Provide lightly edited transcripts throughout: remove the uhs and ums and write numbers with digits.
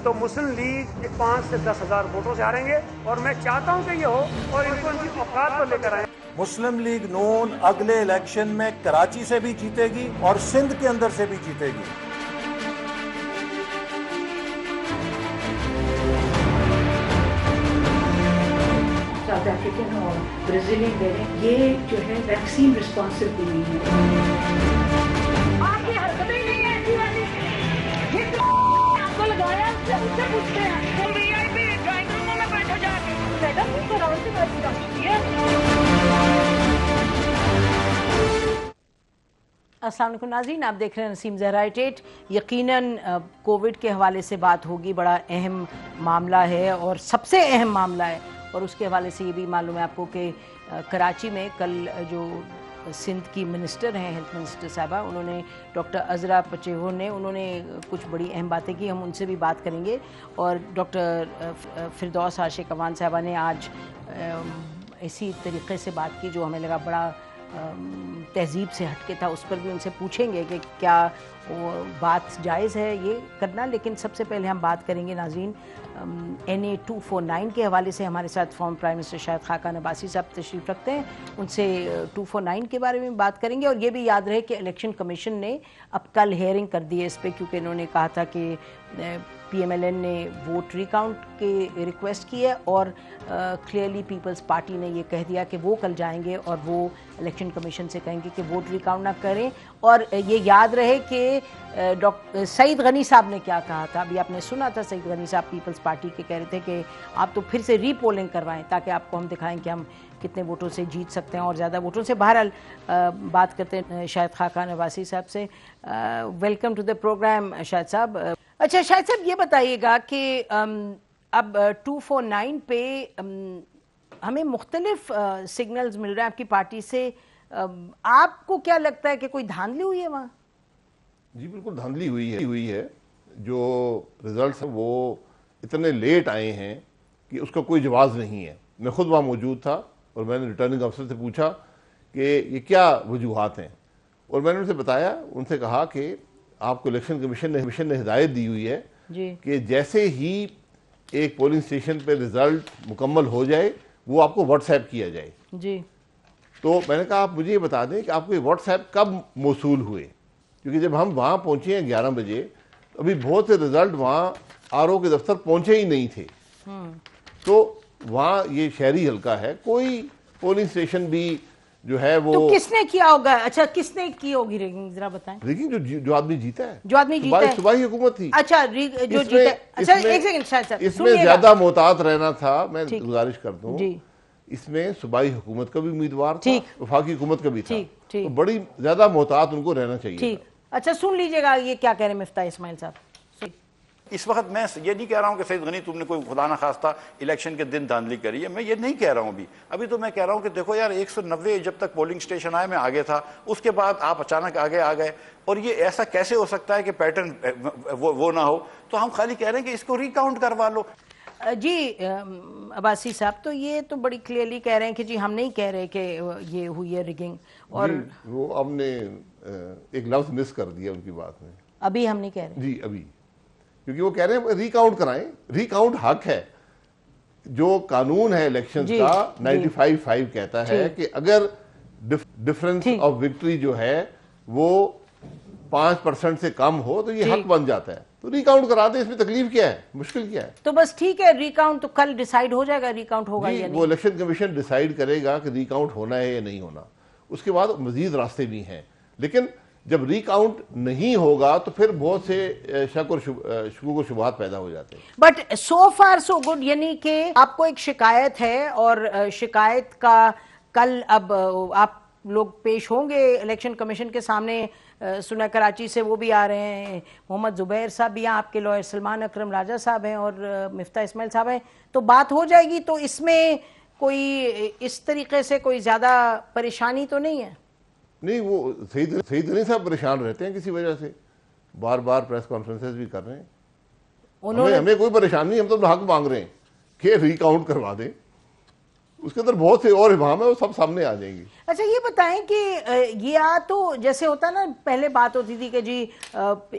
तो मुस्लिम लीग के 5 से 10 हजार वोटों से हारेंगे और मैं चाहता हूं कि ये हो और इनको इनकी औकात पर लेकर आए। मुस्लिम लीग नून अगले इलेक्शन में कराची से भी जीतेगी और सिंध के अंदर से भी जीतेगी। साउथ अफ्रीकन और ब्राजीलियन दे रहे हैं, ये जो है वैक्सीन रिस्पॉन्सिव भी नहीं है। आपकी हरकतें ही नहीं ऐसी वाली, ये आपको लगाया उससे पूछते हैं तुम वीआईपी ड्राइंग रूम में बैठो जाके मैडम भी कराओ से बात करती है। अस्सलाम वालेकुम नाज़रीन, आप देख रहे हैं नसीम ज़हरा एट। यकीनन कोविड के हवाले से बात होगी, बड़ा अहम मामला है और सबसे अहम मामला है। और उसके हवाले से ये भी मालूम है आपको कि कराची में कल जो सिंध की मिनिस्टर हैं, हेल्थ मिनिस्टर साहबा, उन्होंने डॉक्टर अज़रा पचेहो ने उन्होंने कुछ बड़ी अहम बातें की, हम उनसे भी बात करेंगे। और डॉक्टर फिरदौस आशिक अवान साहबा ने आज इसी तरीके से बात की जो हमें लगा बड़ा तहजीब से हटके था, उस पर भी उनसे पूछेंगे कि क्या वो बात जायज़ है ये करना। लेकिन सबसे पहले हम बात करेंगे नाज़रीन NA 249 के हवाले से। हमारे साथ former prime minister Shahid Khaqan Abbasi साहब तशरीफ़ रखते हैं, उनसे 249 के बारे में बात करेंगे। और ये भी याद रहे कि इलेक्शन कमीशन ने अब कल हेयरिंग कर दी है इस पर, क्योंकि इन्होंने कहा था कि PMLN ने वोट रिकाउंट की रिक्वेस्ट की है और क्लियरली पीपल्स पार्टी ने ये कह दिया कि वो कल जाएंगे और वो इलेक्शन कमीशन से कहेंगे कि वोट रिकाउंट ना करें। और ये याद रहे कि डॉक्टर सईद गनी साहब ने क्या कहा था, अभी आपने सुना था, सईद गनी साहब पीपल्स पार्टी के कह रहे थे कि आप तो फिर से रीपोलिंग करवाएं ताकि आपको हम दिखाएं कि हम कितने वोटों से जीत सकते हैं और ज़्यादा वोटों से। बहरहाल बात करते हैं शाहिद खाकान अब्बासी साहब से। Welcome to the program Shahid sahab. अच्छा शाहिद साहब, ये बताइएगा कि अब 249 पे हमें मुख्तलिफ सिग्नल्स मिल रहे हैं आपकी पार्टी से। आपको क्या लगता है कि कोई धांधली हुई है वहाँ? जी बिल्कुल धांधली हुई है। जो रिजल्ट्स हैं वो इतने लेट आए हैं कि उसका कोई जवाब नहीं है। मैं खुद वहाँ मौजूद था और मैंने रिटर्निंग अफसर से पूछा कि ये क्या वजूहात हैं, और मैंने उनसे बताया, उनसे कहा कि आपको इलेक्शन कमीशन ने हिदायत दी हुई है कि जैसे ही एक पोलिंग स्टेशन पे रिजल्ट मुकम्मल हो जाए वो आपको व्हाट्सएप किया जाए जी। तो मैंने कहा आप मुझे ये बता दें कि आपको ये व्हाट्सएप कब मौसूल हुए, क्योंकि जब हम वहाँ पहुँचे हैं 11 बजे तो अभी बहुत से रिजल्ट वहाँ RO के दफ्तर पहुँचे ही नहीं थे। तो वहाँ ये शहरी हल्का है, कोई पोलिंग स्टेशन भी जो है वो तो किसने किया होगा? अच्छा, किसने की होगी रिगिंग, जरा बताएं। रिगिंग जो आदमी जीता है, जो आदमी जीता है, सुबह ही हुकूमत थी। अच्छा जो जीता है, अच्छा एक सेकंड शायद सर, इसमें ज्यादा मोहतात रहना था। मैं गुजारिश करता हूँ, इसमें सूबाई हुकूमत का भी उम्मीदवार था, वफाकी हुकूमत का भी था, तो बड़ी ज्यादा मोहतात उनको रहना चाहिए। ठीक, अच्छा सुन लीजिएगा ये क्या कह रहे हैं मिफ्ताह इस्माइल साहब। इस वक्त मैं ये नहीं कह रहा हूं कि सईद गनी तुमने कोई खुदा ना खास्ता इलेक्शन के दिन धांधली करी है, मैं ये नहीं कह रहा हूं। अभी तो मैं कह रहा हूं कि देखो यार 190 जब तक पोलिंग स्टेशन आए मैं आगे था, उसके बाद आप अचानक आगे आ गए, और ये ऐसा कैसे हो सकता है कि पैटर्न वो ना हो। तो हम खाली कह रहे हैं कि इसको रिकाउंट करवा लो। जी अब्बासी साहब, तो ये तो बड़ी क्लियरली कह रहे हैं कि जी हम नहीं कह रहे कि ये हुई है रिगिंग, और वो हमने एक लफ्ज मिस कर दिया उनकी बात में। अभी हम नहीं कह रहे जी, अभी, क्योंकि वो कह रहे हैं रिकाउंट कराएं। रिकाउंट हक है, जो कानून है इलेक्शन का 95(5) कहता है कि अगर डिफरेंस ऑफ विक्ट्री जो है वो 5% से कम हो तो ये हक बन जाता है। तो रिकाउंट करा दे, इसमें तकलीफ क्या है, मुश्किल क्या है? तो बस ठीक है, रिकाउंट तो कल डिसाइड हो जाएगा, रिकाउंट होगा या नहीं। वो इलेक्शन कमीशन डिसाइड करेगा कि रिकाउंट होना है या नहीं होना। उसके बाद मजीद रास्ते भी हैं, लेकिन जब रिकाउंट नहीं होगा तो फिर बहुत से शक और शुबूह और शुबहात पैदा हो जाते हैं। But so far so good, यानी कि आपको एक शिकायत है और शिकायत का कल अब आप लोग पेश होंगे इलेक्शन कमीशन के सामने। सुना कराची से वो भी आ रहे हैं, मोहम्मद जुबैर साहब भी यहाँ, आपके लॉयर सलमान अकरम राजा साहब हैं और मिफ्ताह इस्माइल साहब हैं, तो बात हो जाएगी। तो इसमें कोई इस तरीके से कोई ज़्यादा परेशानी तो नहीं है? नहीं, वो सईद गनी साहब परेशान रहते हैं किसी वजह से, बार बार प्रेस कॉन्फ्रेंसेस भी कर रहे हैं। हमें कोई परेशानी नहीं, हम तो हक मांग रहे हैं कि रिकाउंट करवा दें। उसके अंदर बहुत से और इबाम है, वो सब सामने आ जाएंगी। अच्छा ये बताएं कि या तो जैसे होता है ना, पहले बात होती थी कि जी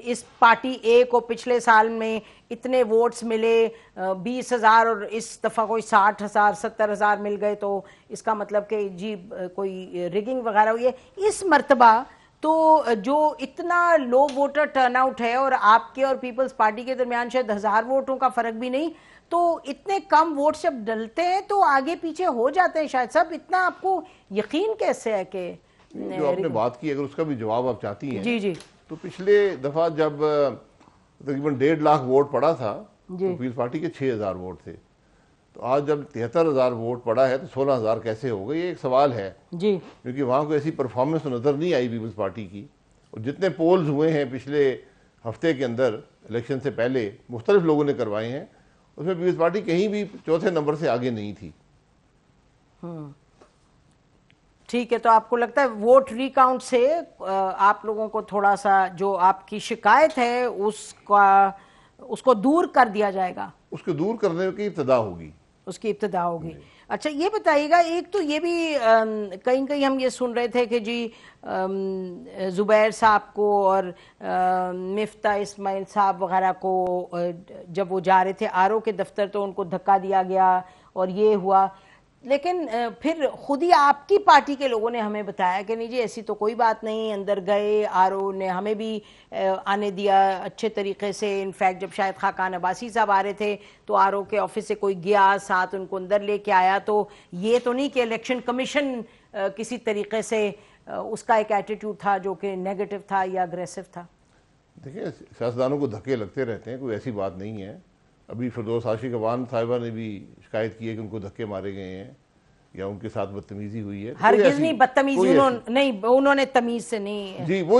इस पार्टी ए को पिछले साल में इतने वोट्स मिले 20,000 और इस दफ़ा कोई 60,000 70,000 मिल गए, तो इसका मतलब कि जी कोई रिगिंग वगैरह हुई है। इस मर्तबा तो जो इतना लो वोटर टर्नआउट है और आपके और पीपल्स पार्टी के दरमियान शायद 1000 वोटों का फर्क भी नहीं, तो इतने कम वोट जब डलते हैं तो आगे पीछे हो जाते हैं शायद सब। इतना आपको यकीन कैसे है कि जो आपने बात की, अगर उसका भी जवाब आप चाहती हैं जी जी, तो पिछले दफा जब तकरीबन 1.5 लाख वोट पड़ा था तो पीपल्स पार्टी के 6,000 वोट थे, तो आज जब 73,000 वोट पड़ा है तो 16,000 कैसे हो गए, ये एक सवाल है जी। क्योंकि वहाँ को ऐसी परफॉर्मेंस नज़र नहीं आई पीपल्स पार्टी की। और जितने पोल्स हुए हैं पिछले हफ्ते के अंदर इलेक्शन से पहले मुख्तलिफ लोगों ने करवाए हैं, उसमें पीपल्स पार्टी कहीं भी चौथे नंबर से आगे नहीं थी। ठीक है, तो आपको लगता है वोट रिकाउंट से आप लोगों को थोड़ा सा जो आपकी शिकायत है उसको दूर कर दिया जाएगा, उसको दूर करने की इब्तिदा होगी, उसकी इब्तिदा होगी। अच्छा ये बताइएगा, एक तो ये भी कहीं कहीं हम ये सुन रहे थे कि जी ज़ुबैर साहब को और मिफ्ता इस्माइल साहब वगैरह को जब वो जा रहे थे आरओ के दफ्तर तो उनको धक्का दिया गया और ये हुआ, लेकिन फिर खुद ही आपकी पार्टी के लोगों ने हमें बताया कि नहीं जी ऐसी तो कोई बात नहीं, अंदर गए, आरओ ने हमें भी आने दिया अच्छे तरीके से। इनफैक्ट जब शायद खाकान अब्बासी साहब आ रहे थे तो आरओ के ऑफिस से कोई गया, साथ उनको अंदर लेके आया। तो ये तो नहीं कि इलेक्शन कमीशन किसी तरीके से उसका एक एटीट्यूड था जो कि नेगेटिव था या अग्रेसिव था। देखिए सियासतदानों को धक्के लगते रहते हैं, कोई ऐसी बात नहीं है। अभी फिरदौस आशिक अवान साहिबा ने भी शिकायत की है कि उनको धक्के मारे गए हैं या उनके साथ बदतमीजी हुई है। हरगिज़ नहीं बदतमीजी, उन्होंने तमीज से नहीं जी, वो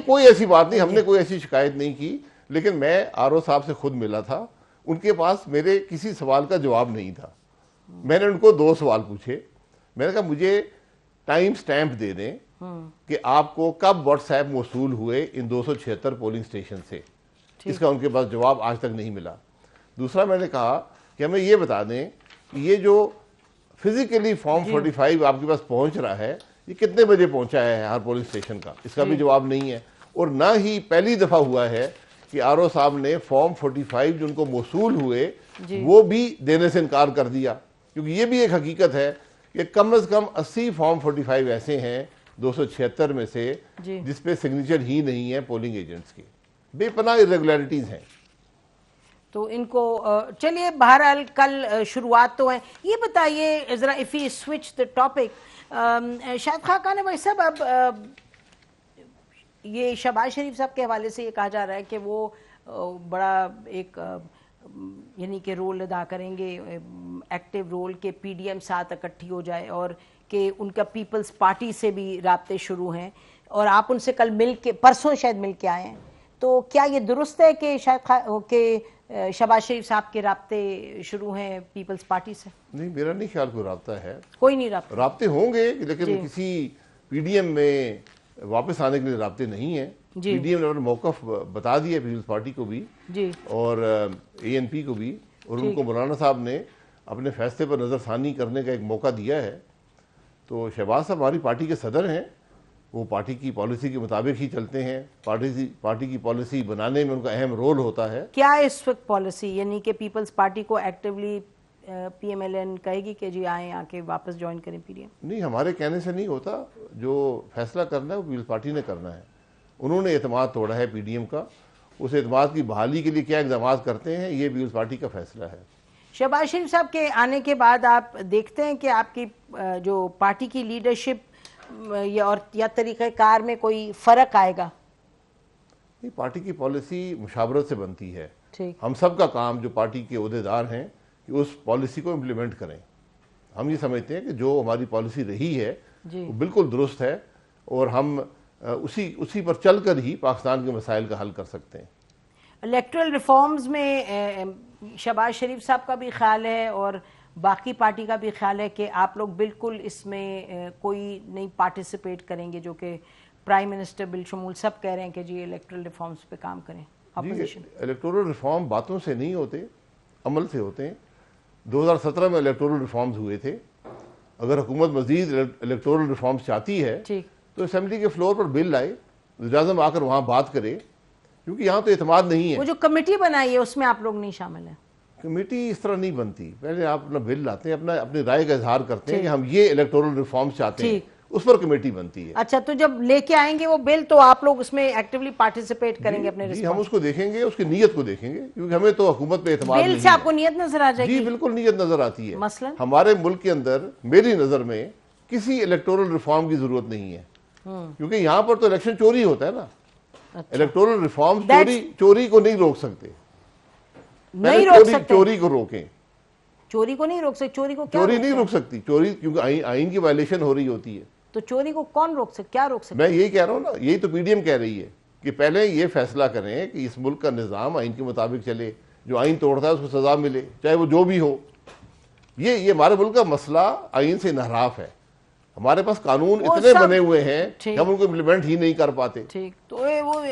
कोई ऐसी बात नहीं, हमने कोई ऐसी शिकायत नहीं की। लेकिन मैं आरओ साहब से खुद मिला था, उनके पास मेरे किसी सवाल का जवाब नहीं था। मैंने उनको 2 सवाल पूछे, मैंने कहा मुझे टाइम स्टैंप दे दें कि आपको कब व्हाट्सएप मौसूल हुए इन 276 पोलिंग स्टेशन से। इसका उनके पास जवाब आज तक नहीं मिला। दूसरा मैंने कहा कि हमें ये बता दें कि ये जो फिजिकली फॉर्म 45 आपके पास पहुंच रहा है ये कितने बजे पहुंचा है हर पोलिंग स्टेशन का, इसका भी जवाब नहीं है। और ना ही पहली दफा हुआ है कि आरओ साहब ने फॉर्म 45 जो उनको मौसूल हुए वो भी देने से इनकार कर दिया, क्योंकि ये भी एक हकीकत है कि कम से कम 80 फॉर्म 45 ऐसे हैं 276 में से जिसपे सिग्नेचर ही नहीं है पोलिंग एजेंट्स के, बेपनाह इरेगुलरिटीज हैं। तो इनको चलिए बहरहाल कल शुरुआत तो है। ये बताइए ज़रा if you switch the topic, शायद खाकान भाई साहब, अब ये शहबाज शरीफ साहब के हवाले से ये कहा जा रहा है कि वो बड़ा एक यानी कि रोल अदा करेंगे, एक्टिव रोल के पीडीएम साथ इकट्ठी हो जाए और कि उनका पीपल्स पार्टी से भी राब्ते शुरू हैं और आप उनसे कल मिल के परसों शायद मिल के आए हैं, तो क्या ये दुरुस्त है कि शायद शहबाज शरीफ साहब के राब्ते शुरू हैं पीपल्स पार्टी से? नहीं, मेरा नहीं ख्याल कोई राब्ता है, कोई नहीं राब्ते होंगे लेकिन किसी पीडीएम में वापस आने के लिए राब्ते नहीं है। पीडीएम ने अपना मौक़िफ़ बता दिया पीपल्स पार्टी को भी और एएनपी को भी, और उनको मौलाना साहब ने अपने फैसले पर नज़रसानी करने का एक मौका दिया है। तो शहबाज साहब हमारी पार्टी के सदर हैं, वो पार्टी की पॉलिसी के मुताबिक ही चलते हैं, पार्टी की पॉलिसी बनाने में उनका अहम रोल होता है। क्या इस वक्त पॉलिसी, यानी कि पीपल्स पार्टी को एक्टिवली पीएमएलएन कहेगी कि जी आए आके वापस ज्वाइन करें पीडीएम? नहीं, हमारे कहने से नहीं होता, जो फैसला करना है वो पीपल्स पार्टी ने करना है। उन्होंने एतमाद तोड़ा है पीडीएम का, उस एतमाद की बहाली के लिए क्या इक़दाम करते हैं ये पीपल्स पार्टी का फैसला है। शहबाज शरीफ साहब के आने के बाद आप देखते हैं कि आपकी जो पार्टी की लीडरशिप या तरीक़ेकार में कोई फ़र्क आएगा? नहीं, पार्टी की पॉलिसी मुशावरत से बनती है। हम सब का काम जो पार्टी के ओहदेदार हैं कि उस पॉलिसी को इम्प्लीमेंट करें। हम ये समझते हैं कि जो हमारी पॉलिसी रही है वो बिल्कुल दुरुस्त है और हम उसी पर चलकर ही पाकिस्तान के मसाइल का हल कर सकते हैं। इलेक्टोरल रिफॉर्म्स में शहबाज शरीफ साहब का भी ख्याल है और बाकी पार्टी का भी ख्याल है कि आप लोग बिल्कुल इसमें कोई नहीं पार्टिसिपेट करेंगे, जो कि प्राइम मिनिस्टर बिलशमूल सब कह रहे हैं कि जी इलेक्टोरल रिफॉर्म्स पे काम करें। अपोजिशन इलेक्टोरल रिफॉर्म बातों से नहीं होते, अमल से होते हैं। 2017 में इलेक्टोरल रिफॉर्म्स हुए थे अगर हुकूमत मजीद इलेक्टोरल रिफॉर्म्स चाहती है ठीक। तो असेंबली के फ्लोर पर बिल लाए, वज़ीर-ए-आज़म आकर वहाँ बात करे, क्योंकि यहाँ तो एतमाद नहीं है। वो जो कमेटी बनाई है उसमें आप लोग नहीं शामिल हैं? कमेटी इस तरह नहीं बनती। पहले आप अपना बिल लाते हैं, अपनी राय का इजहार करते हैं कि हम ये इलेक्टोरल रिफॉर्म्स चाहते हैं, उस पर कमेटी बनती है। अच्छा, तो जब लेके आएंगे वो बिल तो आप लोग उसमें एक्टिवली पार्टिसिपेट करेंगे अपने जी, हम उसको देखेंगे, उसकी नीयत को देखेंगे, क्योंकि हमें तो हुकूमत पे एतमाद नहीं है। बिल से आपको नीयत नजर आ जाएगी? जी बिल्कुल नीयत नजर आती है। मसलन हमारे मुल्क के अंदर मेरी नजर में किसी इलेक्टोरल रिफॉर्म की जरूरत नहीं है, क्योंकि यहाँ पर तो इलेक्शन चोरी होता है ना। अच्छा। इलेक्टोरल रिफॉर्म चोरी को नहीं रोक सकते, नहीं रोक सकते, चोरी को रोकें। चोरी को नहीं रोक सकते? चोरी को क्या चोरी नहीं रोक सकती, चोरी क्योंकि आईन की वायलेशन हो रही होती है। तो चोरी को कौन रोक सकता, क्या रोक सकता? मैं यही कह रहा हूँ ना, यही तो पीडीएम कह रही है कि पहले ये फैसला करें कि इस मुल्क का निज़ाम आइन के मुताबिक चले, जो आइन तोड़ता है उसको सजा मिले, चाहे वो जो भी हो। ये हमारे मुल्क का मसला आइन से इनहराफ है। हमारे पास कानून इतने बने हुए हैं कि हम उनको इम्प्लीमेंट ही नहीं कर पाते। ठीक, तो वो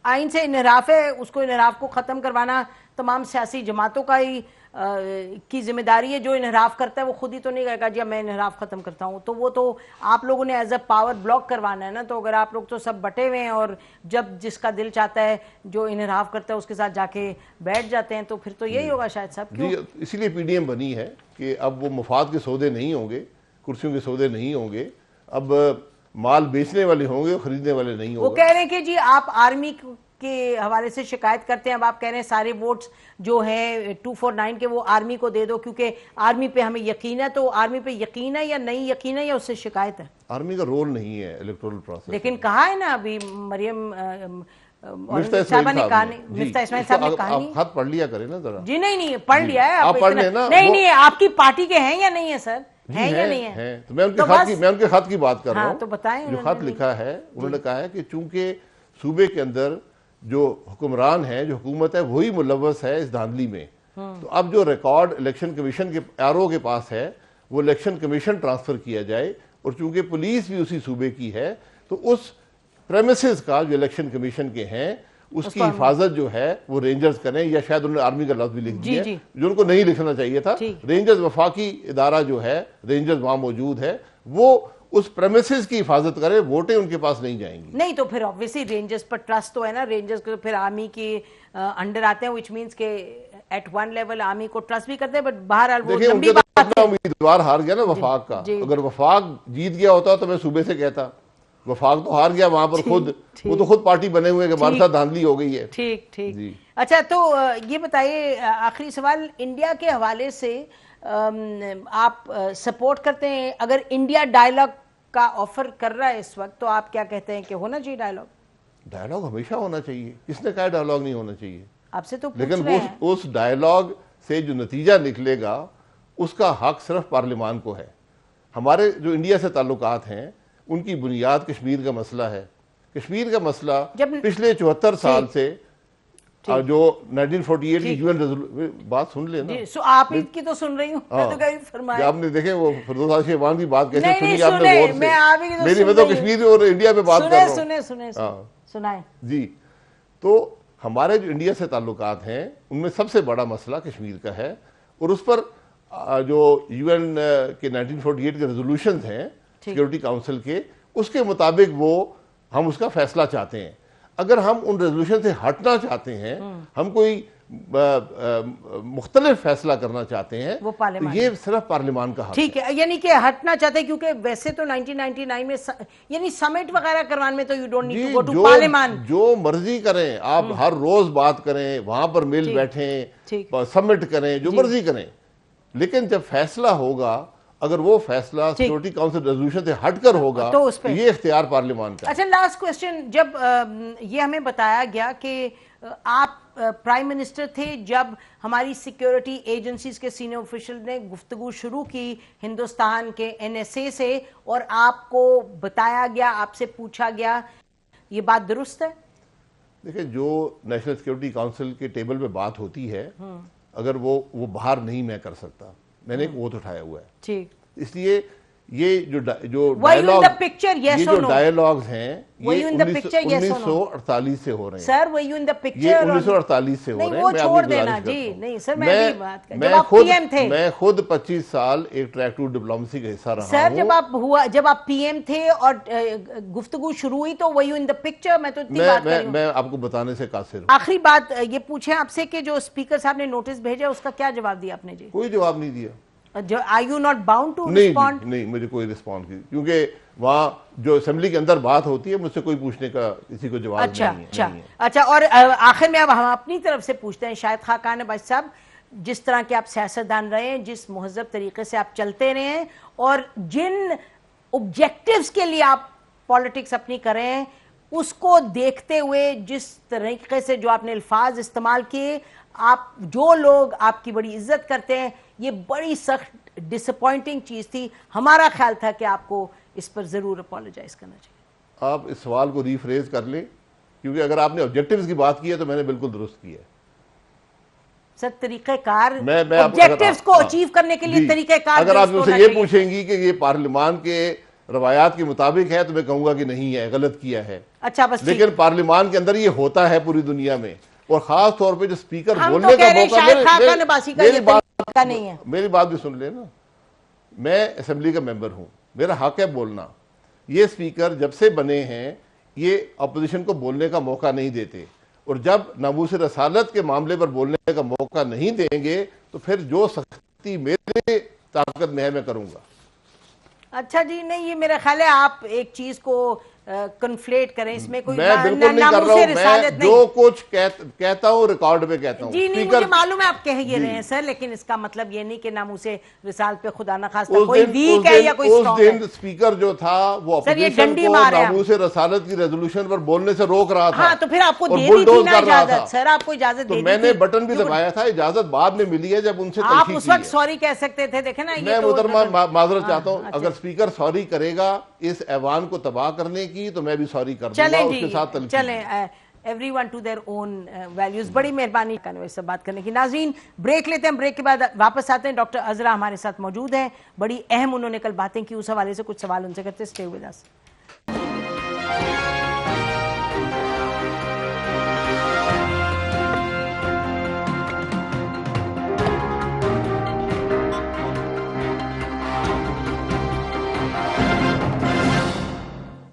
आइन से इनहराफ है, उसको इनहराफ को खत्म करवाना तमाम सियासी जमातों का ही की जिम्मेदारी है। जो इनहराफ करता है वो खुद ही तो नहीं कहेगा जी मैं इनहराफ खत्म करता हूँ, तो वो तो आप लोगों ने एज अ पावर ब्लॉक करवाना है ना। तो अगर आप लोग तो सब बटे हुए हैं और जब जिसका दिल चाहता है जो इनहराफ करता है उसके साथ जाके बैठ जाते हैं, तो फिर तो यही होगा शायद साहब। क्यों? जी, इसीलिए पीडीएम बनी है कि अब वो मफाद के सौदे नहीं होंगे, कुर्सियों के सौदे नहीं होंगे, अब माल बेचने वाले होंगे, खरीदने वाले नहीं होंगे। वो कह रहे हैं कि जी आप आर्मी के हवाले से शिकायत करते हैं, अब आप कह रहे हैं सारे वोट्स जो है 249 के वो आर्मी को दे दो क्योंकि आर्मी पे हमें यकीन है। तो आर्मी पे यकीन है या नहीं यकीन है या उससे शिकायत है? आर्मी का रोल नहीं है इलेक्टोरल प्रोसेस। लेकिन कहा है ना अभी मरियम मिफ्ता साहबा ने कहा, मिफ्ता इस्माइल साहब ने कहा नहीं। हाथ पढ़ लिया करें ना जरा। जी नहीं पढ़ लिया है आप पढ़ लेना। नहीं आपकी पार्टी के हैं या नहीं है सर? है या नहीं है? तो मैं उनके खत की बात कर रहा हूँ। तो बताएं, जो खत लिखा है उन्होंने कहा है कि चूंकि सूबे के अंदर जो हुक्मरान है, जो हुकूमत है, वही मुलव्वस है इस धांधली में, तो अब जो रिकॉर्ड इलेक्शन कमीशन के आरओ के पास है वो इलेक्शन कमीशन ट्रांसफर किया जाए, और चूंकि पुलिस भी उसी सूबे की है तो उस प्रेमिसेस का जो इलेक्शन कमीशन के हैं उसकी हिफाजत जो है वो रेंजर्स करें, या शायद उन्होंने आर्मी का लफ्ज भी लिख दिया जो उनको नहीं लिखना चाहिए था। रेंजर्स वफाकी इदारा जो है, रेंजर्स वहां मौजूद है, वो उस प्रेमिसेस की हिफाजत करे, वोटें उनके पास नहीं जाएंगी। नहीं तो फिर ऑब्वियसली रेंजर्स पर ट्रस्ट तो है ना, रेंजर्स को फिर आर्मी के अंडर आते हैं, व्हिच मींस के एट वन लेवल आर्मी को ट्रस्ट भी करते हैं, बट बहरहाल वो लंबी बात है। अपना उम्मीदवार हार गया ना वफाक का, अगर वफाक जीत गया होता तो मैं सूबे से कहता, वफाक तो हार गया वहां पर खुद, वो तो खुद पार्टी बने हुए हमारे साथ धांधली हो गई है। ठीक। अच्छा, तो ये बताइए आखिरी सवाल, इंडिया के हवाले से आप सपोर्ट करते हैं? अगर इंडिया डायलॉग का ऑफर कर रहा है इस वक्त तो आप क्या कहते हैं कि होना चाहिए डायलॉग? डायलॉग हमेशा होना चाहिए, किसने कहा डायलॉग नहीं होना चाहिए? आपसे तो लेकिन उस डायलॉग से जो नतीजा निकलेगा उसका हक सिर्फ पार्लियामान को है। हमारे जो इंडिया से ताल्लुकात हैं उनकी बुनियाद कश्मीर का मसला है। कश्मीर का मसला पिछले 74 साल से जो 1948 की यूएन बात सुन लेना। आप इनकी तो सुन रही हूँ, मैं तो कहीं फरमाया आपने देखे वो फिरोज शेरवान की बात कैसे सुनी आपने गौर से? मैं तो कश्मीर और इंडिया पे बात कर रहा हूँ। सुनाए जी। तो हमारे जो इंडिया से ताल्लुकात हैं उनमें सबसे बड़ा मसला कश्मीर का है, और उस पर जो यूएन के 1948 के रेजोल्यूशंस हैं सिक्योरिटी काउंसिल के, उसके मुताबिक वो हम उसका फैसला चाहते हैं। अगर हम उन रेजोल्यूशन से हटना चाहते हैं, हम कोई मुख्तलिफ फैसला करना चाहते हैं, वो तो ये सिर्फ पार्लियामान का हक है। ठीक है, यानी कि हटना चाहते हैं, क्योंकि वैसे तो 1999 में यानी समिट वगैरह करवाने में तो you don't need to go to parliament. जो मर्जी करें आप, हर रोज बात करें, वहां पर मिल बैठें, समिट करें, जो मर्जी करें, लेकिन जब फैसला होगा, अगर वो फैसला सिक्योरिटी काउंसिल रेजोल्यूशन से हटकर होगा तो ये इख्तियार पार्लियामान का। अच्छा, लास्ट क्वेश्चन, जब ये हमें बताया गया कि आप प्राइम मिनिस्टर थे जब हमारी सिक्योरिटी एजेंसीज के सीनियर ऑफिशियल ने गुफ्तगू शुरू की हिंदुस्तान के एनएसए से, और आपको बताया गया, आपसे पूछा गया, ये बात दुरुस्त है? देखिए, जो नेशनल सिक्योरिटी काउंसिल के टेबल पे बात होती है, अगर वो बाहर नहीं मैं कर सकता, मैंने एक वोट उठाया हुआ है, ठीक, इसलिए ये जो Were you in the picture, yes ये or जो no? डायलॉग्स हैं Were ये you in the picture, yes or no? 1948 से हो रहे हैं sir were you in the picture? ये 1948 से हो नहीं, रहे हैं। वो मैं छोड़ आपकी देना गुजारिश जी, करता हूं। नहीं सर, मैं भी बात कर, मैं जब आप खुद पीएम थे, मैं खुद 25 साल एक ट्रैक टू डिप्लोमेसी का हिस्सा रहा सर हूं। जब आप पीएम थे और गुफ्तगू शुरू हुई तो वही इन द पिक्चर, मैं तो इतनी बात कर रही हूं। मैं आपको बताने से कासिर हूं। आखिरी बात ये पूछे आपसे कि जो स्पीकर साहब ने नोटिस भेजा उसका क्या जवाब दिया आपने जी? कोई जवाब नहीं दिया। Are you not bound to नहीं, रिस्पॉन्ड? नहीं, मुझे कोई रिस्पॉन्ड की, क्योंकि वहाँ जो असेंबली के अंदर बात होती है मुझसे कोई पूछने का किसी को जवाब अच्छा, नहीं है। अच्छा, नहीं है। अच्छा। और आखिर में अब हम अपनी तरफ से पूछते हैं, शायद खाकान अब्बास साहब, जिस तरह के आप सियासतदान रहे हैं, जिस मुहज़्ज़ब तरीके से आप चलते रहे हैं और जिन ऑब्जेक्टिव्स के लिए आप पॉलिटिक्स अपनी कर रहे हैं, उसको देखते हुए जिस तरीके से जो आपने अल्फाज इस्तेमाल किए, आप जो लोग आपकी बड़ी इज्जत करते हैं, ये बड़ी सख्त डिसअपॉइंटिंग चीज़ थी। हमारा ख्याल था कि आपको इस पर ज़रूर अपोलोजाइज करना चाहिए। आप इस सवाल को रीफ्रेज कर लें, क्योंकि अगर आपने ऑब्जेक्टिव्स की बात की है तो मैंने बिल्कुल दुरुस्त किया है। सर तरीक़ेकार, मैं ऑब्जेक्टिव्स को अचीव करने के लिए तरीक़ेकार, अगर आप मुझसे ये पूछेंगी कि ये पार्लियामान के रवायात के मुताबिक है तो मैं कहूंगा कि नहीं है, गलत किया है। अच्छा, बस लेकिन पार्लियामान के अंदर ये होता है पूरी दुनिया में, और खास तौर पे जो स्पीकर हम बोलने तो का कह रहे हैं मौका, शायद खाकान अब्बासी का ये तरीका नहीं है। मेरी बात भी सुन लेना, मैं असेंबली का मेंबर हूं, मेरा हक है बोलना। ये स्पीकर जब से बने हैं ये अपोजिशन को बोलने का मौका नहीं देते, और जब नामूस रसालत के मामले पर बोलने का मौका नहीं देंगे तो फिर जो सख्ती मेरे ताकत में है मैं करूंगा। अच्छा जी, नहीं, ये मेरा ख्याल है आप एक चीज को कन्फ्लेट करें, इसमें कोई मैं बिल्कुल नहीं कर रहा हूं, मैं जो कुछ कहता हूं रिकॉर्ड पे कहता हूं। जी नहीं, मुझे मालूम है आप कह ये रहे हैं सर, लेकिन इसका मतलब ये नहीं कि नामूसे रिसालत पे खुदा ना खास्ता कोई वीक है या कोई स्ट्रांग है। उस दिन स्पीकर जो था वो अपोजिशन को नामूसे रसालत की रेजोल्यूशन पर बोलने से रोक रहा था। हाँ, तो फिर आपको दे दी थी ना इजाजत, सर आपको इजाजत दे दी थी। मैंने बटन भी दबाया था, इजाजत बाद में मिली है जब उनसे आप उस वक्त सॉरी कह सकते थे। देखे ना, मैं मोहतरमा माजरत चाहता हूँ, अगर स्पीकर सॉरी करेगा इस ऐवान को तबाह करने की तो मैं भी सॉरी कर दूंगा, उसके साथ चलें, everyone to their own values. बड़ी मेहरबानी करने से बात करने की। नाज़रीन, ब्रेक लेते हैं, ब्रेक के बाद वापस आते हैं। डॉक्टर अजरा हमारे साथ मौजूद हैं, बड़ी अहम उन्होंने कल बातें की, उस हवाले से कुछ सवाल उनसे करते। Stay with us.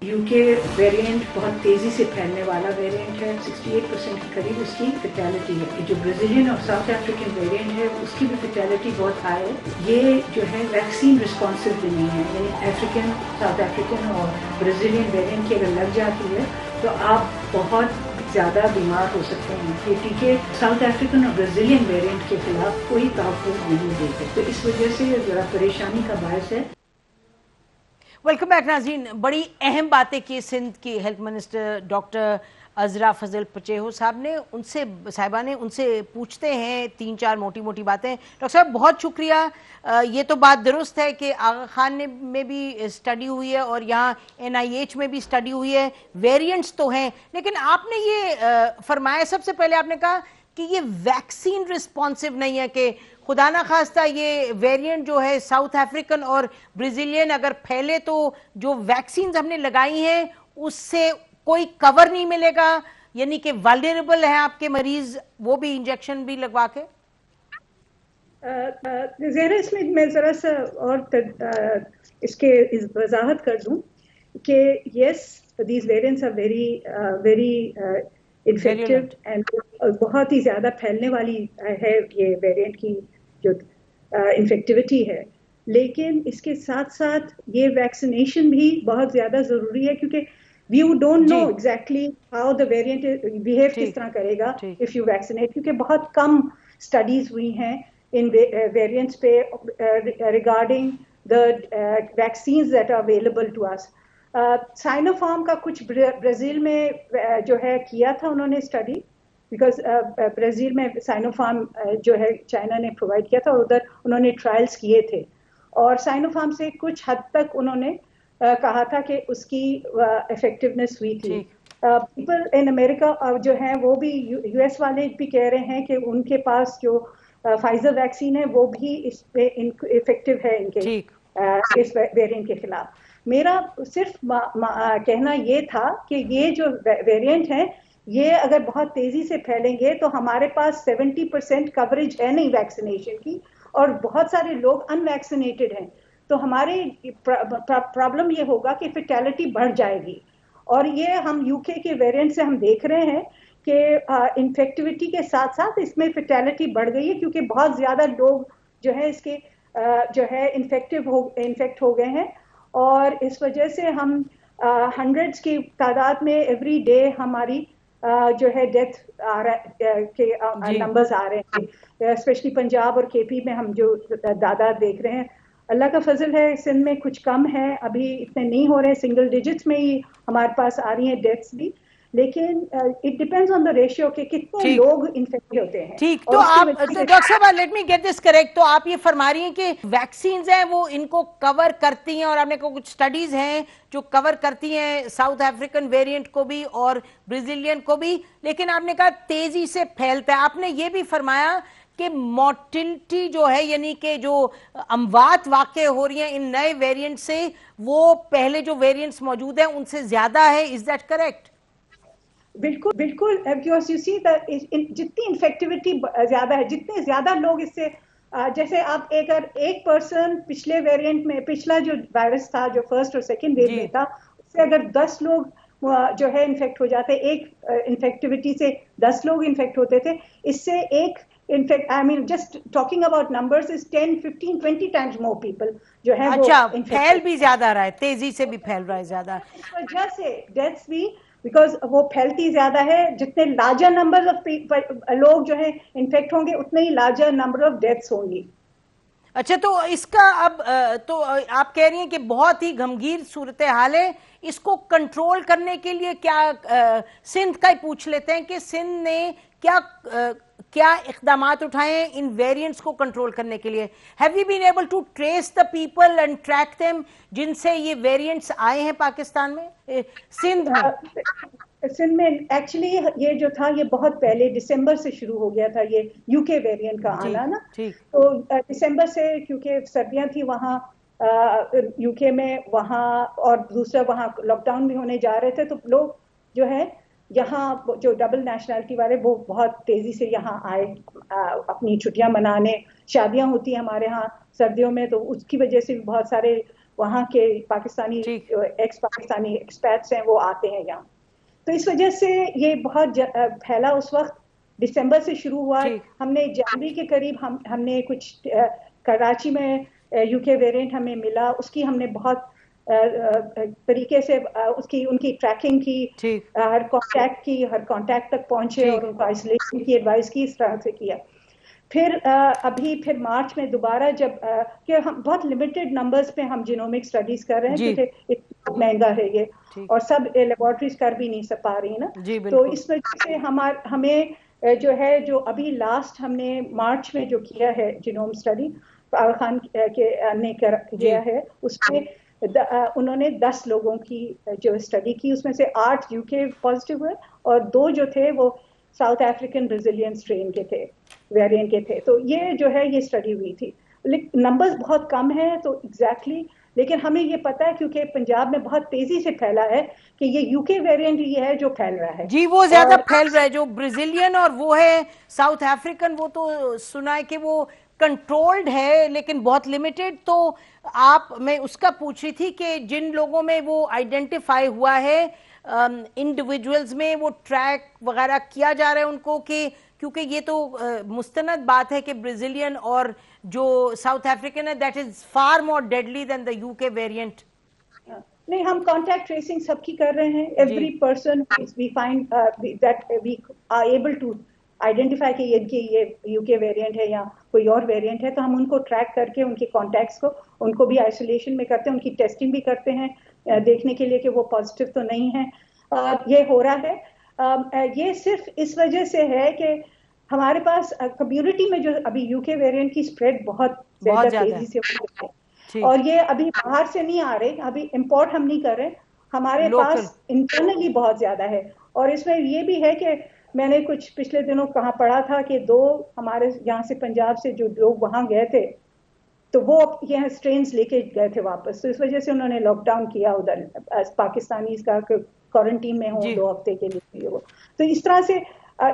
UK variant बहुत तेज़ी से फैलने वाला वेरिएंट है, 68% के करीब उसकी फैटेलिटी है। जो ब्राज़ीलियन और साउथ अफ्रीकन वेरिएंट है उसकी भी फैटेलिटी बहुत हाई है। ये जो है वैक्सीन रिस्पॉन्सिव भी नहीं है, यानी अफ्रीकन, साउथ अफ्रीकन और ब्राज़ीलियन वेरिएंट की अगर लग जाती है तो आप बहुत ज़्यादा बीमार हो सकते हैं। ये टीके साउथ अफ्रीकन और ब्राज़ीलियन वेरिएंट के खिलाफ कोई तहफ़्फ़ुज़ नहीं देते, तो इस वजह से ज़रा परेशानी का बायस है। वेलकम बैक नाज़रीन, बड़ी अहम बातें की सिंध की हेल्थ मिनिस्टर डॉक्टर अजरा फजल पचेहो साहब ने, उनसे साहिबा ने, उनसे पूछते हैं 3-4 मोटी मोटी बातें। डॉक्टर साहब बहुत शुक्रिया। ये तो बात दुरुस्त है कि आगा खान में भी स्टडी हुई है और यहाँ NIH में भी स्टडी हुई है, वेरिएंट्स तो हैं, लेकिन आपने ये फरमाया, सबसे पहले आपने कहा कि ये वैक्सीन रिस्पॉन्सिव नहीं है, कि खुदा ना खास्ता ये वेरिएंट जो है साउथ अफ्रीकन और ब्राज़ीलियन अगर फैले तो जो वैक्सीन हमने लगाई हैं उससे कोई कवर नहीं मिलेगा, यानी कि वल्नरेबल है आपके मरीज, वो भी इंजेक्शन भी लगवा के। ज़रा इसमें मैं ज़रा सा और इसके वजाहत कर दूं कि yes, these variants are very infective and बहुत ही ज़्यादा फैलने वाली है ये वेरिएंट की जो इन्फेक्टिविटी है, लेकिन इसके साथ साथ ये वैक्सीनेशन भी बहुत ज़्यादा ज़रूरी है, क्योंकि we don't know exactly how the variant behave किस तरह करेगा इफ़ यू वैक्सीनेट, क्योंकि बहुत कम स्टडीज़ हुई हैं इन वेरिएंट्स पे regarding the vaccines that are available to us. Sinopharm का कुछ ब्राज़ील में जो है किया था उन्होंने स्टडी, बिकॉज ब्राज़ील में साइनोफार्म जो है चाइना ने प्रोवाइड किया था और उधर उन्होंने ट्रायल्स किए थे, और साइनोफार्म से कुछ हद तक उन्होंने कहा था कि उसकी इफेक्टिवनेस हुई थी। पीपल इन अमेरिका जो हैं वो भी US वाले भी कह रहे हैं कि उनके पास जो फाइजर वैक्सीन है वो भी इस पे इफेक्टिव है इनके इस वेरिएंट के खिलाफ। मेरा सिर्फ कहना ये था कि ये जो वेरिएंट है ये अगर बहुत तेजी से फैलेंगे तो हमारे पास 70% कवरेज है नहीं वैक्सीनेशन की, और बहुत सारे लोग अनवैक्सीनेटेड हैं, तो हमारे प्रॉब्लम ये होगा कि फेटेलिटी बढ़ जाएगी। और ये हम यूके के वेरिएंट से हम देख रहे हैं कि इन्फेक्टिविटी के साथ साथ इसमें फेटेलिटी बढ़ गई है, क्योंकि बहुत ज्यादा लोग जो है इसके जो है इन्फेक्ट हो गए हैं, और इस वजह से हम हंड्रेड्स की तादाद में एवरी डे हमारी जो है डेथ के नंबर्स आ रहे हैं, स्पेशली पंजाब और केपी में हम जो दादा देख रहे हैं। अल्लाह का फजल है, सिंध में कुछ कम है, अभी इतने नहीं हो रहे, सिंगल डिजिट्स में ही हमारे पास आ रही हैं डेथ्स भी, लेकिन it depends on the ratio के कितने लोग इन्फेक्ट होते हैं। ठीक, तो आप डॉक्टर साहब let me get this correct, तो आप ये फरमा रही हैं कि वैक्सीन्स हैं वो इनको कवर करती हैं, और आपने कहा कुछ स्टडीज हैं जो कवर करती हैं साउथ अफ्रीकन वेरिएंट को भी और ब्राजीलियन को भी, लेकिन आपने कहा तेजी से फैलता है। आपने ये भी फरमाया कि मोर्टिलिटी जो है, यानी कि जो अमवात वाक़ हो रही हैं इन नए वेरिएंट से, वो पहले जो वेरिएंट्स मौजूद हैं उनसे ज्यादा है। Is that correct? बिल्कुल बिल्कुल, बिकॉज यू सी जितनी इन्फेक्टिविटी ज्यादा है, जितने ज्यादा लोग इससे जैसे आप एक पर्सन पिछले वेरिएंट में, पिछला जो वायरस था जो फर्स्ट और सेकंड वेव में था, उससे अगर 10 लोग जो है इन्फेक्ट हो जाते, एक इन्फेक्टिविटी से 10 लोग इन्फेक्ट होते थे, इससे एक in fact I mean just talking about numbers is 10, 15, 20 times more people जो है अच्छा, वो फैल भी ज्यादा रहा है, तेजी से भी फैल रहा है ज्यादा, इस वजह से डेथ्स भी बिकॉज वो फैलती ज्यादा है। जितने लार्जर नंबर ऑफ लोग जो है इन्फेक्ट होंगे उतने ही लार्जर नंबर ऑफ डेथ्स होंगी। अच्छा, तो इसका अब तो आप कह रही हैं कि बहुत ही गंभीर सूरत हाल है, इसको कंट्रोल करने के लिए क्या सिंध का ही पूछ लेते हैं कि सिंध ने क्या इक़दामात उठाए हैं इन वेरिएंट्स को कंट्रोल करने के लिए? Have you been able to trace the people and track them जिनसे ये वेरिएंट्स आए हैं पाकिस्तान में, सिंध में? सिंध में एक्चुअली ये जो था ये बहुत पहले दिसंबर से शुरू हो गया था, ये यूके वेरिएंट का आना ना, तो दिसंबर से, क्योंकि सर्दियां थी वहाँ यूके में, वहाँ और दूसरा वहाँ लॉकडाउन भी होने जा रहे थे, तो लोग जो है यहाँ जो डबल नेशनलिटी वाले वो बहुत तेजी से यहाँ आए अपनी छुट्टियां मनाने। शादियां होती हैं हमारे यहाँ सर्दियों में, तो उसकी वजह से भी बहुत सारे वहाँ के पाकिस्तानी एक्स पाकिस्तानी एक्सपैट्स हैं वो आते हैं यहाँ, तो इस वजह से ये बहुत फैला। उस वक्त दिसंबर से शुरू हुआ, हमने जनवरी के करीब हमने कुछ कराची में यूके वेरिएंट हमें मिला, उसकी हमने बहुत तरीके से उनकी ट्रैकिंग की, हर कांटेक्ट तक पहुंचे और उनको आइसोलेशन की एडवाइस की, इस तरह से किया। फिर मार्च में दोबारा जब कि हम बहुत लिमिटेड नंबर्स पे हम जीनोमिक स्टडीज कर रहे हैं, क्योंकि इतना महंगा है ये और सब लेबोरेटरीज कर भी नहीं पा रही ना, तो इस वजह से हमें जो है, जो अभी लास्ट हमने मार्च में जो किया है जीनोम स्टडी पावर खान ने किया है, उसमें उन्होंने 10 लोगों की जो स्टडी की, उसमें से 8 यूके पॉजिटिव हुए और 2 जो थे वो साउथ अफ्रीकन ब्राजीलियन स्ट्रेन के थे, वेरिएंट के थे। तो ये जो है ये स्टडी हुई थी, नंबर्स बहुत कम है तो एग्जैक्टली, लेकिन हमें ये पता है क्योंकि पंजाब में बहुत तेजी से फैला है कि ये यूके वेरिएंट ही है जो फैल रहा है। जी, वो ज्यादा फैल रहा है, जो ब्राजीलियन और वो है साउथ अफ्रीकन, वो तो सुना है कि वो कंट्रोल्ड है लेकिन बहुत लिमिटेड। तो मैं उसका पूछ रही थी कि जिन लोगों में वो आइडेंटिफाई हुआ है, इंडिविजुअल्स में वो ट्रैक वगैरह किया जा रहा है उनको, कि क्योंकि ये तो मुस्तनद बात है कि ब्राजीलियन और जो साउथ अफ्रीकन है that is far more deadly than the UK variant. नहीं, हम कॉन्टैक्ट ट्रेसिंग सबकी कर रहे हैं, every person we find that we are able to identify कि ये यूके वेरिएंट है या कोई और वेरिएंट है, तो हम उनको ट्रैक करके उनके कॉन्टैक्ट्स को, उनको भी आइसोलेशन में करते हैं, उनकी टेस्टिंग भी करते हैं देखने के लिए कि वो पॉजिटिव तो नहीं है। ये हो रहा है, ये सिर्फ इस वजह से है कि हमारे पास कम्युनिटी में जो अभी यूके वेरिएंट की स्प्रेड बहुत ज्यादा तेजी से हो रही है, और ये अभी बाहर से नहीं आ रहे, अभी इंपोर्ट हम नहीं कर रहे, हमारे पास इंटरनली बहुत ज्यादा है। और इसमें ये भी है कि मैंने कुछ पिछले दिनों कहाँ पढ़ा था कि 2 हमारे यहाँ से पंजाब से जो लोग वहां गए थे, तो वो यहाँ स्ट्रेन्स लेके गए थे वापस, तो इस वजह से उन्होंने लॉकडाउन किया उधर, पाकिस्तानी का क्वारंटीन में हो 2 हफ्ते के लिए वो। तो इस तरह से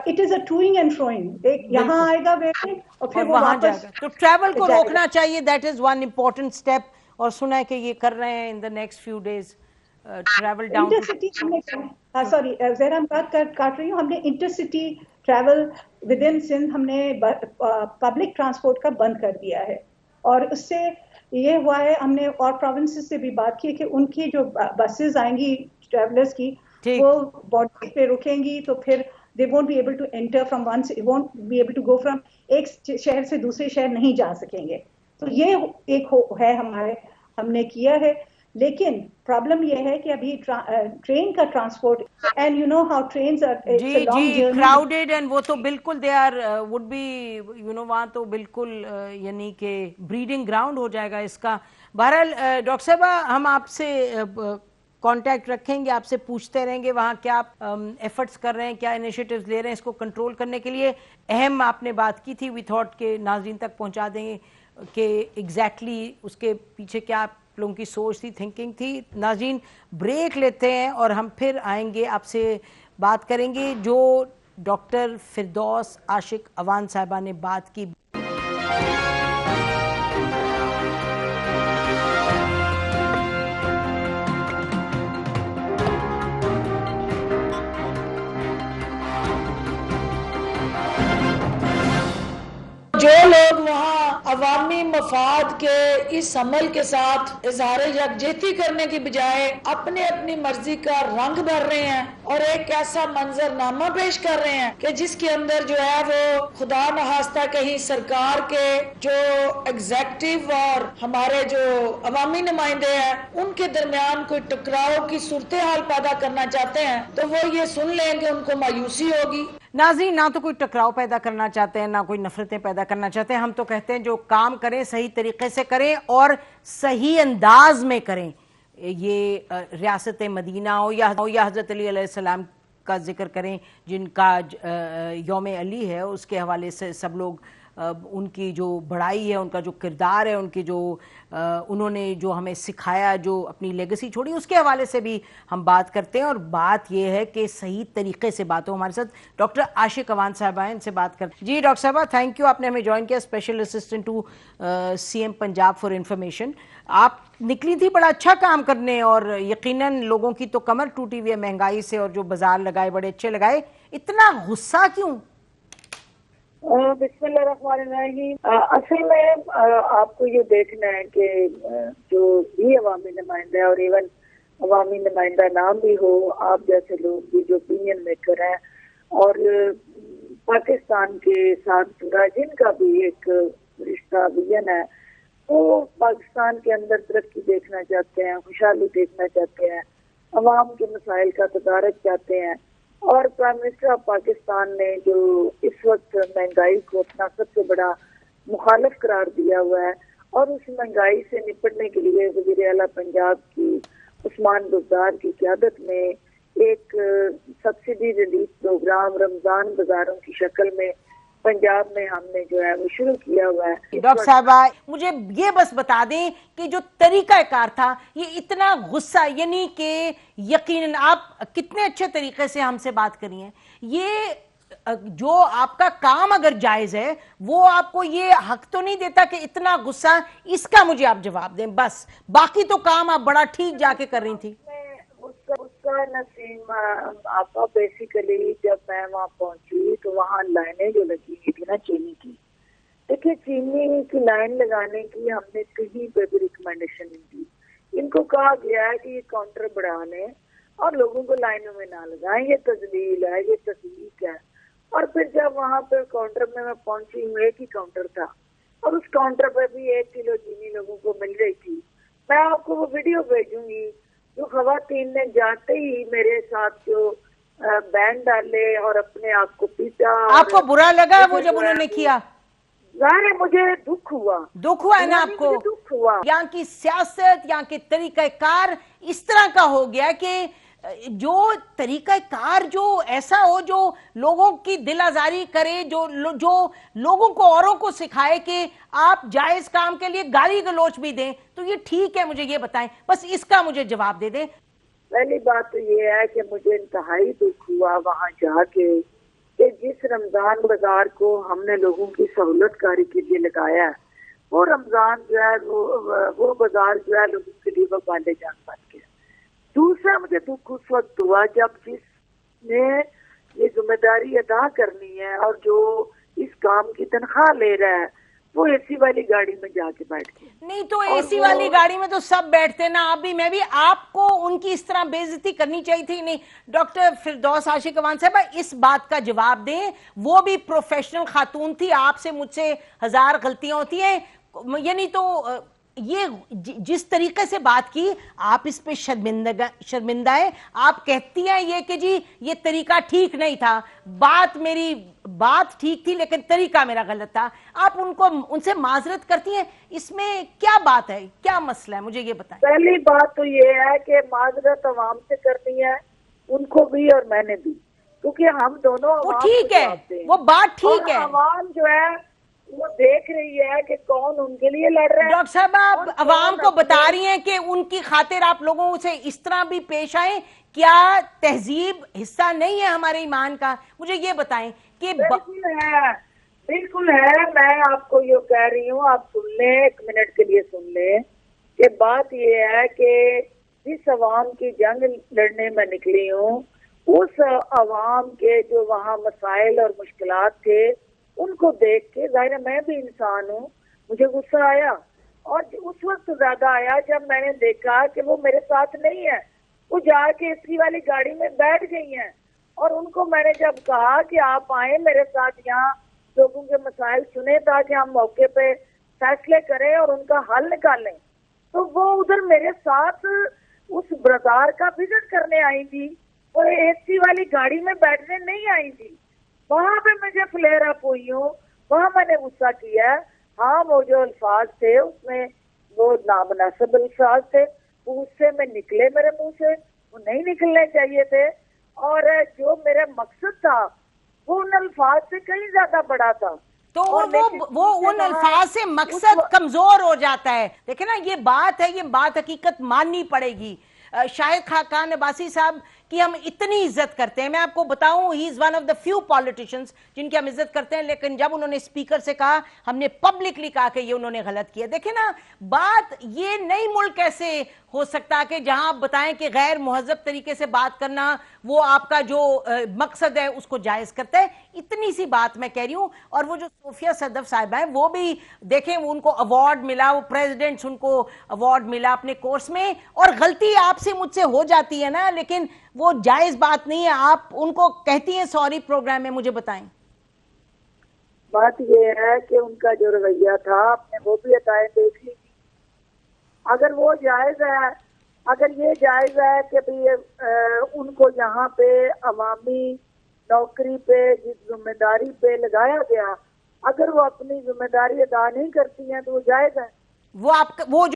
इट इज अ टूइंग एंड फ्रोइंग, एक यहाँ आएगा वेरिएंट और फिर वो वहां वापस जाएगा। तो ट्रैवल को रोकना चाहिए, that is one important step. और सुना है कि ये कर रहे हैं in the next few days, travel down intercity. Sorry जरा हम बात काट रही हूँ, हमने intercity travel within Sindh हमने पब्लिक ट्रांसपोर्ट का बंद कर दिया है, और उससे ये हुआ है, हमने और प्रोविंसेस से भी बात की कि उनकी जो बसेस आएंगी ट्रैवलर्स की, वो बॉर्डर पे रुकेंगी, तो फिर they won't be able to enter from one, won't be able to go from एक शहर से दूसरे शहर नहीं जा सकेंगे। तो ये एक है हमने किया है, लेकिन प्रॉब्लम ये है कि अभी ट्रेन का transport, and you know how trains are crowded, and वो तो बिल्कुल they are would be you know वहाँ तो बिल्कुल यानी कि ब्रीडिंग ग्राउंड हो जाएगा इसका। बहरहाल डॉक्टर साहबा, हम आपसे कांटेक्ट रखेंगे, आपसे पूछते रहेंगे वहाँ क्या एफर्ट्स कर रहे हैं, क्या इनिशिएटिव्स ले रहे हैं इसको कंट्रोल करने के लिए। अहम आपने बात की थी, वी थॉट के नाज़रीन तक पहुँचा देंगे कि एग्जैक्टली उसके पीछे क्या आप लोगों की सोच थी, थिंकिंग थी। नाज़रीन, ब्रेक लेते हैं और हम फिर आएंगे, आपसे बात करेंगे जो डॉक्टर फिरदौस आशिक अवान साहिबा ने बात की। जो लोग वहाँ अवामी मफाद के इस अमल के साथ इजहार यकजहती करने की बजाय अपने अपनी मर्जी का रंग भर रहे हैं और एक ऐसा मंजरनामा पेश कर रहे हैं कि जिसके अंदर जो है वो खुदा नहास्ता कहीं सरकार के जो एग्जेक्टिव और हमारे जो अवामी नुमाइंदे हैं उनके दरमियान कोई टकराव की सूरत हाल पैदा करना चाहते हैं, तो वो ये सुन लेंगे उनको मायूसी होगी। नाज़रीन, ना तो कोई टकराव पैदा करना चाहते हैं, ना कोई नफरतें पैदा करना चाहते हैं। हम तो कहते हैं जो काम करें सही तरीके से करें और सही अंदाज में करें। ये रियासत मदीना हो या हज़रत अली अलैहिस्सलाम का जिक्र करें, जिनका यौम अली है, उसके हवाले से सब लोग उनकी जो बड़ाई है, उनका जो किरदार है, उनकी जो उन्होंने जो हमें सिखाया, जो अपनी लेगेसी छोड़ी, उसके हवाले से भी हम बात करते हैं। और बात यह है कि सही तरीके से बात हो। हमारे साथ डॉक्टर आशिक अवान साहबा हैं, इनसे बात करते। जी डॉक्टर साहबा, थैंक यू, आपने हमें ज्वाइन किया, special assistant to CM Punjab for information. आप निकली थी बड़ा अच्छा काम करने, और यकीनन लोगों की तो कमर टूटी हुई है महंगाई से, और जो बाजार लगाए बड़े अच्छे लगाए। इतना गुस्सा क्यों? बिस्मिल्लाहिर्रहमानिर्रहीम। असल में आपको ये देखना है कि जो भी अवामी नुमाइंदा है, और इवन अवामी नुमाइंदा नाम भी हो, आप जैसे लोग भी जो ओपिनियन मेकर हैं, और पाकिस्तान के साथ पूरा जिनका भी एक रिश्ता विजन है, वो पाकिस्तान के अंदर तरक्की देखना चाहते हैं, खुशहाली देखना चाहते हैं, अवाम के मसाइल का तदारक चाहते हैं। और प्राइम मिनिस्टर ऑफ पाकिस्तान ने जो इस वक्त महंगाई को अपना सबसे बड़ा मुखालिफ करार दिया हुआ है, और उस महंगाई से निपटने के लिए वज़ीर आला पंजाब की उस्मान बुज़दार की क़यादत में एक सब्सिडी रिलीफ प्रोग्राम रमजान बाजारों की शक्ल में पंजाब में हमने जो है वो शुरू किया हुआ है। डॉक्टर साहबा, मुझे ये बस बता दें कि जो तरीकाकार था, ये इतना गुस्सा, यानी कि यकीनन आप कितने अच्छे तरीके से हमसे बात करी हैं, ये जो आपका काम अगर जायज है, वो आपको ये हक तो नहीं देता कि इतना गुस्सा, इसका मुझे आप जवाब दें बस। बाकी तो काम आप बड़ा ठीक जाके कर रही थी। उसका नसीम आपका बेसिकली जब मैं वहाँ पहुंची तो वहाँ लाइनें जो लगी हुई थी ना चीनी की, देखिए चीनी की लाइन लगाने की हमने कहीं पे भी रिकमेंडेशन नहीं दी। इनको कहा गया है कि ये काउंटर बढ़ा लें और लोगों को लाइनों में ना लगाएं, ये तजलील है, ये तस्वीर है। और फिर जब वहाँ पे काउंटर में मैं पहुंची हूँ, एक ही काउंटर था और उस काउंटर पे भी 1 किलो चीनी लोगों को मिल रही थी। मैं आपको वो वीडियो भेजूंगी जो खवातीन ने जाते ही मेरे साथ जो बैंड डाले और अपने आप को पीटा। आपको बुरा लगा वो जब उन्होंने किया? जाने मुझे दुख हुआ है ना आपको? दुख हुआ। यहाँ की सियासत, यहाँ के तरीकाकार इस तरह का हो गया कि जो तरीकाकार जो ऐसा हो जो लोगों की दिल आजारी करे, जो लोगों को औरों को सिखाए कि आप जायज काम के लिए गाली गलोच भी दें, तो ये ठीक है? मुझे ये बताएं, बस इसका मुझे जवाब दे दें। पहली बात तो ये है कि मुझे इंतहाई दुख हुआ वहाँ जाके कि जिस रमजान बाजार को हमने लोगों की सहूलत कारी के लिए लगाया है, वो रमजान जो है वो बाजार जो है लोगों के लिए वो बांधे जान बन गया। दूसरा मुझे दुख उस वक्त हुआ जब जिसने ये जिम्मेदारी अदा करनी है और जो इस काम की तनख्वाह ले रहा है वो एसी वाली गाड़ी में जाके बैठ गया। नहीं तो एसी वाली गाड़ी में तो सब बैठते ना, आप भी मैं भी। आपको उनकी इस तरह बेइज्जती करनी चाहिए थी। नहीं, डॉक्टर फिरदौस आशिक अवान साहब इस बात का जवाब दें, वो भी प्रोफेशनल खातून थी, आपसे मुझसे 1000 गलतियां होती हैं, यानी तो ये जिस तरीके से बात की आप इस पे शर्मिंदा है। आप कहती हैं ये कि जी ये तरीका ठीक नहीं था, मेरी बात ठीक थी लेकिन तरीका मेरा गलत था। आप उनसे माजरत करती हैं, इसमें क्या बात है, क्या मसला है, मुझे ये बताएं। पहली बात तो ये है कि माजरत अवाम से करनी है, उनको भी और मैंने भी, क्योंकि हम दोनों वो ठीक है, वो बात ठीक है। अवाम जो है वो देख रही है कि कौन उनके लिए लड़ रहा है। डॉक्टर साहब आप अवाम को बता रही हैं कि उनकी खातिर आप लोगों से इस तरह भी पेश आए, क्या तहजीब हिस्सा नहीं है हमारे ईमान का? मुझे ये बताएं कि बिल्कुल है। मैं आपको ये कह रही हूँ, आप सुन लें, 1 मिनट के लिए सुन लें कि बात ये है कि जिस अवाम की जंग लड़ने में निकली हूँ उस अवाम के जो वहाँ मसाइल और मुश्किलात थे उनको देख के, जाहिर है मैं भी इंसान हूँ, मुझे गुस्सा आया। और उस वक्त ज्यादा आया जब मैंने देखा कि वो मेरे साथ नहीं है, वो जाके एसी वाली गाड़ी में बैठ गई हैं। और उनको मैंने जब कहा कि आप आए मेरे साथ, यहाँ लोगों के मसाइल सुने ताकि हम मौके पे फैसले करें और उनका हल निकालें, तो वो उधर मेरे साथ उस बाजार का विजिट करने आई थी, वो एसी वाली गाड़ी में बैठने नहीं आई थी। वहां पे मुझे फ्लेयर अप हुई हूँ, वहां मैंने गुस्सा किया। हाँ, वो जो अल्फाज थे उसमें वो नामुनासिब अल्फाज थे, उससे मैं निकले, मेरे मुंह से वो नहीं निकलने चाहिए थे। और जो मेरा मकसद था वो उन अल्फाज से कहीं ज्यादा बड़ा था। तो वो उन अल्फाज से मकसद कमजोर हो जाता है। देखिए ना, ये बात है, ये बात हकीकत माननी पड़ेगी। शाहिद खान अब्बासी साहब की हम इतनी इज्जत करते हैं, मैं आपको बताऊं, he is one of the few politicians जिनकी हम इज्जत करते हैं, लेकिन जब उन्होंने स्पीकर से कहा, हमने पब्लिकली कहा कि ये उन्होंने गलत किया। देखिए ना, बात ये नई मुल्क कैसे हो सकता कि जहां आप बताएं कि गैर मुहज्जब तरीके से बात करना वो आपका जो मकसद है उसको जायज करता है। इतनी सी बात मैं कह रही हूं। और वो जो सोफिया सदफ साहिबा है, वो भी देखें, उनको अवार्ड मिला, वो प्रेसिडेंट्स उनको अवार्ड मिला अपने कोर्स में, और गलती आपसे मुझसे हो जाती है ना, लेकिन वो जायज बात नहीं है। आप उनको कहती हैं सॉरी प्रोग्राम में, मुझे बताएं। बात ये है कि उनका जो रवैया था, आपने वो भी अताएं देख ली। अगर वो जायज है, अगर ये जायज है कि भाई उनको यहाँ पे अवामी नौकरी पे जिस जिम्मेदारी पे लगाया गया, अगर वो अपनी जिम्मेदारी अदा नहीं करती हैं तो वो जायज है। वो